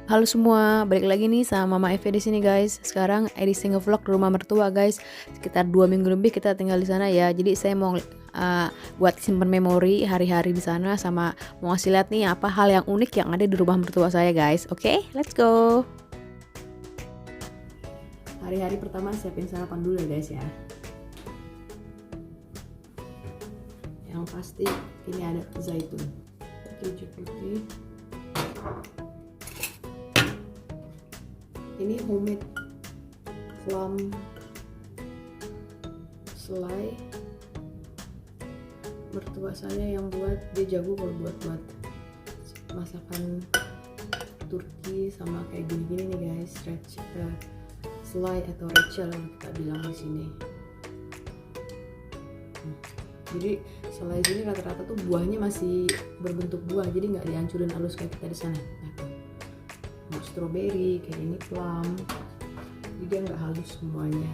Halo semua, balik lagi nih sama Mama Eve di sini guys. Sekarang edisi ngevlog di rumah mertua guys. Sekitar 2 minggu lebih kita tinggal di sana ya. Jadi saya mau buat simpen memori hari-hari di sana sama mau ngasih lihat nih apa hal yang unik yang ada di rumah mertua saya guys. Oke, let's go. Hari-hari pertama siapin sarapan dulu ya guys ya. Yang pasti ini ada zaitun, keju putih. Ini homemade plum selai mertua saya yang buat. Dia jago kalau buat masakan Turki sama kayak gini-gini nih guys, selai atau reçel yang kita bilang di sini. Jadi selai sini rata-rata tuh buahnya masih berbentuk buah, jadi nggak dihancurin halus kayak kita di sana. Mau strawberry, kayak ini plum, jadi dia nggak halus semuanya.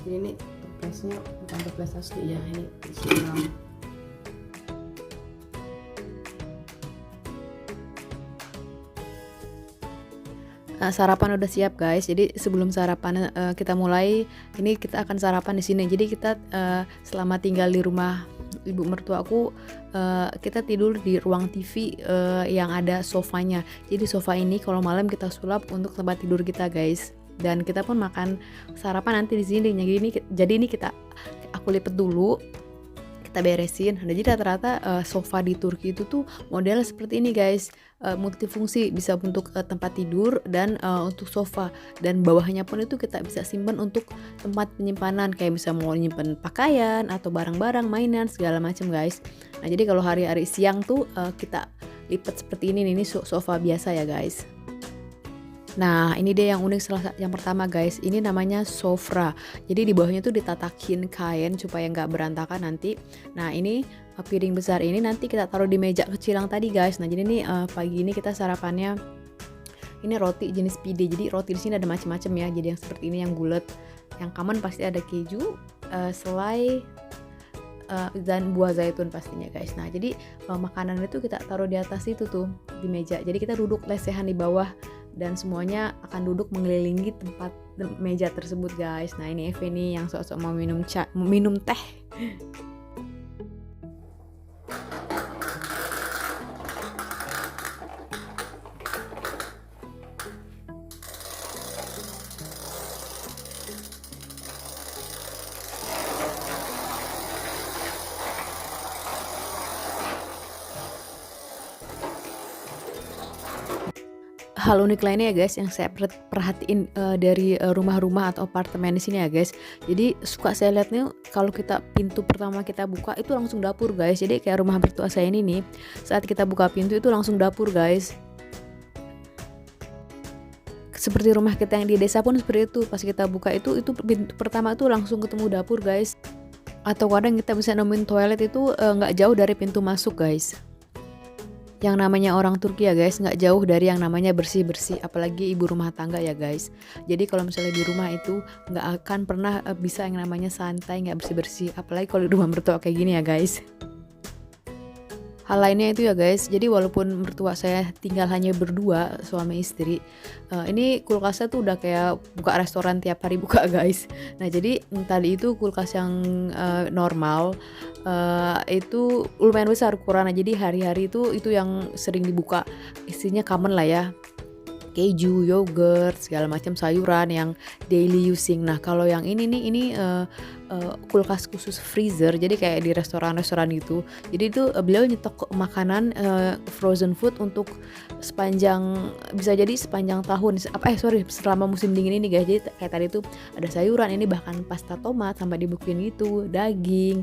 Jadi ini toplesnya bukan toples asli ya, ini disiram. Sarapan udah siap guys. Jadi sebelum sarapan kita mulai, ini kita akan sarapan di sini. Jadi kita selama tinggal di rumah ibu mertua aku, kita tidur di ruang TV yang ada sofanya. Jadi sofa ini kalau malam kita sulap untuk tempat tidur kita guys. Dan kita pun makan sarapan nanti di sini. Jadi ini aku lipat dulu, kita beresin. Nah, jadi rata-rata sofa di Turki itu tuh model seperti ini guys, multifungsi, bisa untuk tempat tidur dan untuk sofa, dan bawahnya pun itu kita bisa simpan untuk tempat penyimpanan, kayak bisa mau nyimpen pakaian atau barang-barang mainan segala macam guys. Nah, jadi kalau hari-hari siang tuh kita lipat seperti ini sofa biasa ya guys. Nah, ini dia yang unik yang pertama guys. Ini namanya sofra. Jadi di bawahnya tuh ditatakin kain supaya nggak berantakan nanti. Nah, ini piring besar ini nanti kita taruh di meja kecil yang tadi guys. Nah, jadi ini pagi ini kita sarapannya ini roti jenis pide. Jadi roti di sini ada macam-macam ya. Jadi yang seperti ini yang bulat, yang common pasti ada keju, selai, dan buah zaitun pastinya guys. Nah, jadi makanan itu kita taruh di atas itu tuh di meja. Jadi kita duduk lesehan di bawah dan semuanya akan duduk mengelilingi tempat meja tersebut guys. Nah, ini Eve nih yang sok-sok mau minum teh. Hal unik lainnya ya guys yang saya perhatiin dari rumah-rumah atau apartemen di sini ya guys. Jadi suka saya lihat nih, kalau kita pintu pertama kita buka itu langsung dapur guys. Jadi kayak rumah mertua saya ini nih, saat kita buka pintu itu langsung dapur guys. Seperti rumah kita yang di desa pun seperti itu. Pas kita buka itu pintu pertama itu langsung ketemu dapur guys. Atau kadang kita bisa nemuin toilet itu nggak jauh dari pintu masuk guys. Yang namanya orang Turki ya guys, nggak jauh dari yang namanya bersih-bersih, apalagi ibu rumah tangga ya guys. Jadi kalau misalnya di rumah itu nggak akan pernah bisa yang namanya santai, nggak bersih-bersih, apalagi kalau di rumah mertua kayak gini ya guys. Hal lainnya itu ya guys, jadi walaupun mertua saya tinggal hanya berdua suami istri, ini kulkasnya tuh udah kayak buka restoran tiap hari buka guys. Nah, jadi tadi itu kulkas yang normal itu lumayan besar ukurannya, jadi hari-hari itu yang sering dibuka, isinya common lah ya, keju, yogurt, segala macam sayuran yang daily using. Nah, kalau yang ini nih, kulkas khusus freezer, jadi kayak di restoran-restoran gitu. Jadi itu beliau nyetok makanan frozen food untuk bisa jadi sepanjang tahun, selama musim dingin ini guys. Jadi kayak tadi tuh ada sayuran, ini bahkan pasta tomat sampai dibukuin gitu, daging,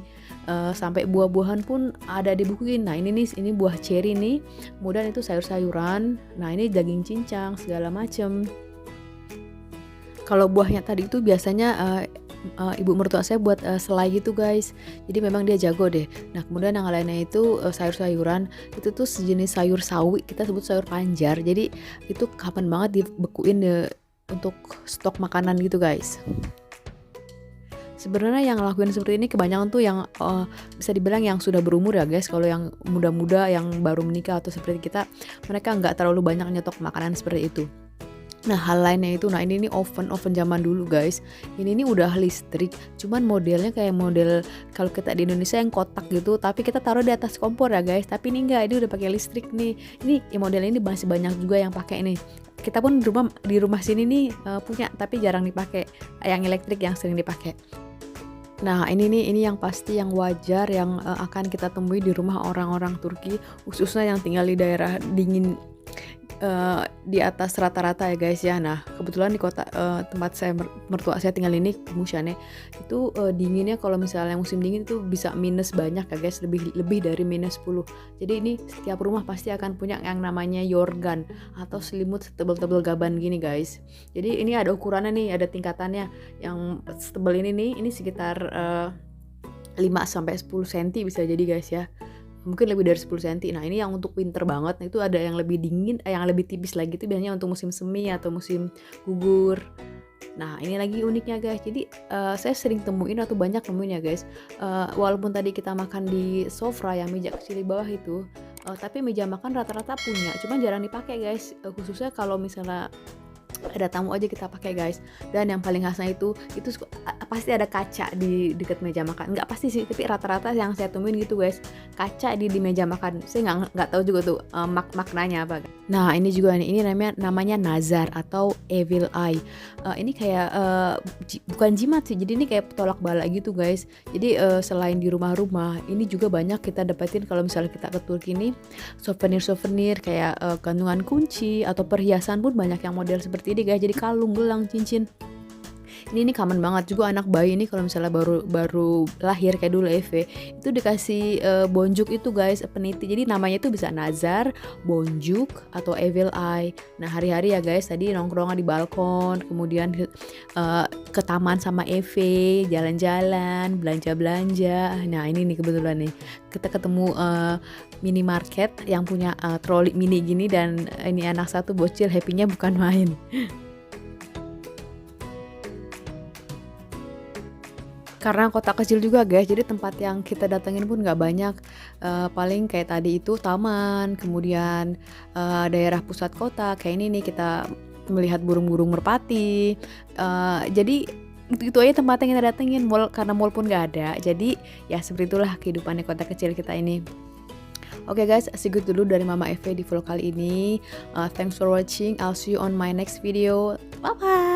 sampai buah-buahan pun ada dibukuin. Nah, ini buah cherry nih, kemudian itu sayur-sayuran. Nah, ini daging cincang segala macem. Kalau buahnya tadi itu biasanya ibu mertua saya buat selai gitu guys. Jadi memang dia jago deh. Nah, kemudian yang lainnya itu sayur-sayuran, itu tuh sejenis sayur sawi, kita sebut sayur panjar. Jadi itu kapan banget dibekuin untuk stok makanan gitu guys. Sebenarnya yang ngelakuin seperti ini kebanyakan tuh yang bisa dibilang yang sudah berumur ya guys. Kalau yang muda-muda yang baru menikah atau seperti kita, mereka nggak terlalu banyak nyetok makanan seperti itu. Nah, hal lainnya itu, nah ini nih oven zaman dulu guys. Ini nih udah listrik, cuman modelnya kayak model kalau kita di Indonesia yang kotak gitu, tapi kita taruh di atas kompor ya guys. Tapi ini enggak, ini udah pakai listrik nih. Ini ya model ini masih banyak juga yang pakai nih. Kita pun di rumah sini nih punya, tapi jarang dipakai. Yang elektrik yang sering dipakai. Nah, ini yang pasti yang wajar yang akan kita temui di rumah orang-orang Turki, khususnya yang tinggal di daerah dingin di atas rata-rata ya guys ya. Nah, kebetulan di kota tempat mertua saya tinggal ini, Gümüşhane, itu dinginnya kalau misalnya musim dingin itu bisa minus banyak ya guys, lebih dari -10. Jadi ini setiap rumah pasti akan punya yang namanya yorgan atau selimut setebal-tebal gaban gini guys. Jadi ini ada ukurannya nih, ada tingkatannya. Yang setebal ini nih, ini sekitar 5-10 cm bisa jadi guys ya. Mungkin lebih dari 10 cm. Nah, ini yang untuk winter banget. Nah, itu ada yang lebih dingin, yang lebih tipis lagi itu biasanya untuk musim semi atau musim gugur. Nah, ini lagi uniknya guys. Jadi saya sering temuin atau banyak temuin ya guys. Walaupun tadi kita makan di sofra yang meja kecil di bawah itu, tapi meja makan rata-rata punya, cuman jarang dipakai guys. Khususnya kalau misalnya ada tamu aja kita pakai guys. Dan yang paling khasnya itu pasti ada kaca di dekat meja makan. Nggak pasti sih, tapi rata-rata yang saya temuin gitu guys, kaca di meja makan. Saya nggak tahu juga tuh maknanya apa. Nah, ini juga nih, ini namanya nazar atau evil eye. Ini kayak bukan jimat sih, jadi ini kayak tolak bala gitu guys. Jadi selain di rumah-rumah, ini juga banyak kita dapetin kalau misalnya kita ke Turki ini, souvenir kayak gantungan kunci atau perhiasan pun banyak yang model seperti ini guys. Jadi kalung, gelang, cincin. Ini common banget juga anak bayi ini kalau misalnya baru lahir kayak dulu Eve itu dikasih bonjuk itu guys, peniti. Jadi namanya itu bisa nazar, bonjuk atau evil eye. Nah, hari-hari ya guys, tadi nongkrongan di balkon, kemudian ke taman sama Eve, jalan-jalan, belanja-belanja. Nah, ini nih kebetulan nih kita ketemu minimarket yang punya troli mini gini, dan ini anak satu bocil happy-nya bukan main. Karena kota kecil juga guys, jadi tempat yang kita datengin pun nggak banyak. Paling kayak tadi itu taman, kemudian daerah pusat kota kayak ini nih kita melihat burung-burung merpati. Jadi itu aja tempat yang kita datengin. Karena mall pun nggak ada, jadi ya seperti itulah kehidupan di kota kecil kita ini. Oke guys, segitu dulu dari Mama Eve di vlog kali ini. Thanks for watching. I'll see you on my next video. Bye bye.